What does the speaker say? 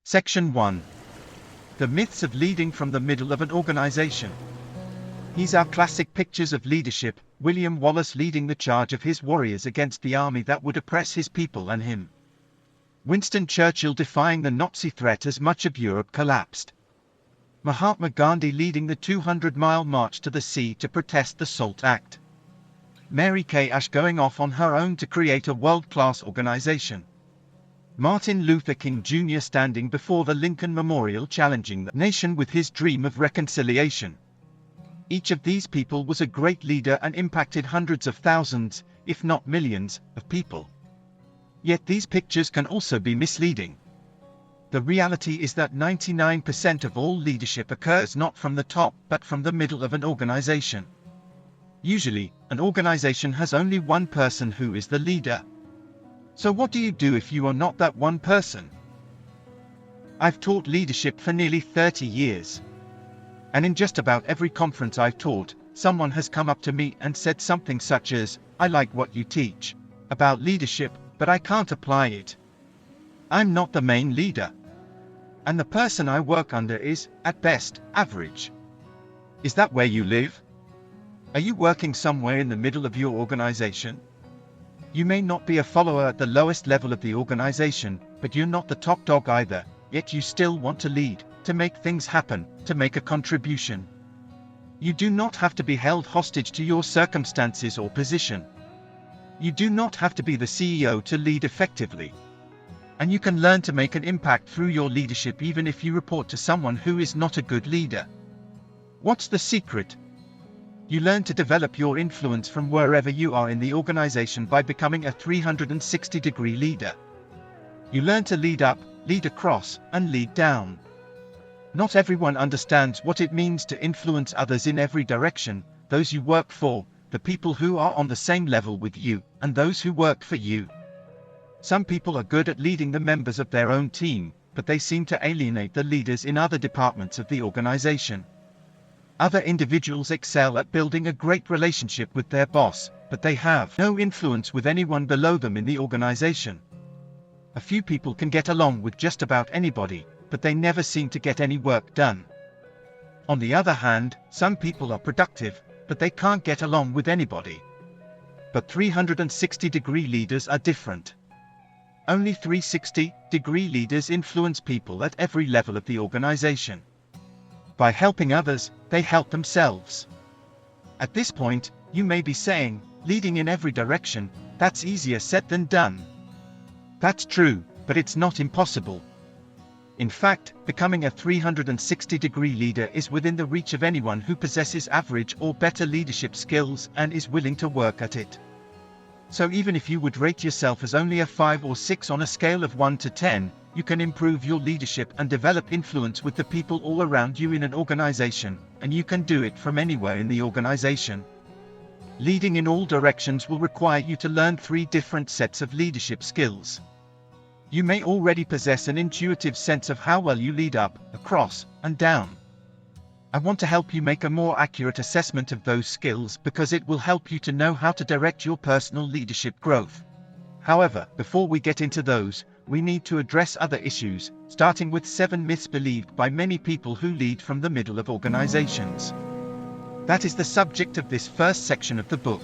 Section 1. The myths of leading from the middle of an organization. These are classic pictures of leadership, William Wallace leading the charge of his warriors against the army that would oppress his people and him. Winston Churchill defying the Nazi threat as much of Europe collapsed. Mahatma Gandhi leading the 200-mile march to the sea to protest the SALT Act. Mary Kay Ash going off on her own to create a world-class organization. Martin Luther King Jr. standing before the Lincoln Memorial challenging the nation with his dream of reconciliation. Each of these people was a great leader and impacted hundreds of thousands, if not millions, of people. Yet these pictures can also be misleading. The reality is that 99% of all leadership occurs not from the top but from the middle of an organization. Usually, an organization has only one person who is the leader. So what do you do if you are not that one person? I've taught leadership for nearly 30 years. And in just about every conference I've taught, someone has come up to me and said something such as, "I like what you teach about leadership, but I can't apply it. I'm not the main leader. And the person I work under is, at best, average." Is that where you live? Are you working somewhere in the middle of your organization? You may not be a follower at the lowest level of the organization, but you're not the top dog either, yet you still want to lead, to make things happen, to make a contribution. You do not have to be held hostage to your circumstances or position. You do not have to be the CEO to lead effectively. And you can learn to make an impact through your leadership even if you report to someone who is not a good leader. What's the secret? You learn to develop your influence from wherever you are in the organization by becoming a 360-degree leader. You learn to lead up, lead across, and lead down. Not everyone understands what it means to influence others in every direction, those you work for, the people who are on the same level with you, and those who work for you. Some people are good at leading the members of their own team, but they seem to alienate the leaders in other departments of the organization. Other individuals excel at building a great relationship with their boss, but they have no influence with anyone below them in the organization. A few people can get along with just about anybody, but they never seem to get any work done. On the other hand, some people are productive, but they can't get along with anybody. But 360-degree leaders are different. Only 360-degree leaders influence people at every level of the organization. By helping others, they help themselves. At this point, you may be saying, leading in every direction, that's easier said than done. That's true, but it's not impossible. In fact, becoming a 360-degree leader is within the reach of anyone who possesses average or better leadership skills and is willing to work at it. So even if you would rate yourself as only a 5 or 6 on a scale of 1 to 10, you can improve your leadership and develop influence with the people all around you in an organization, and you can do it from anywhere in the organization. Leading in all directions will require you to learn 3 different sets of leadership skills. You may already possess an intuitive sense of how well you lead up, across, and down. I want to help you make a more accurate assessment of those skills because it will help you to know how to direct your personal leadership growth. However, before we get into those, we need to address other issues, starting with 7 myths believed by many people who lead from the middle of organizations. That is the subject of this first section of the book.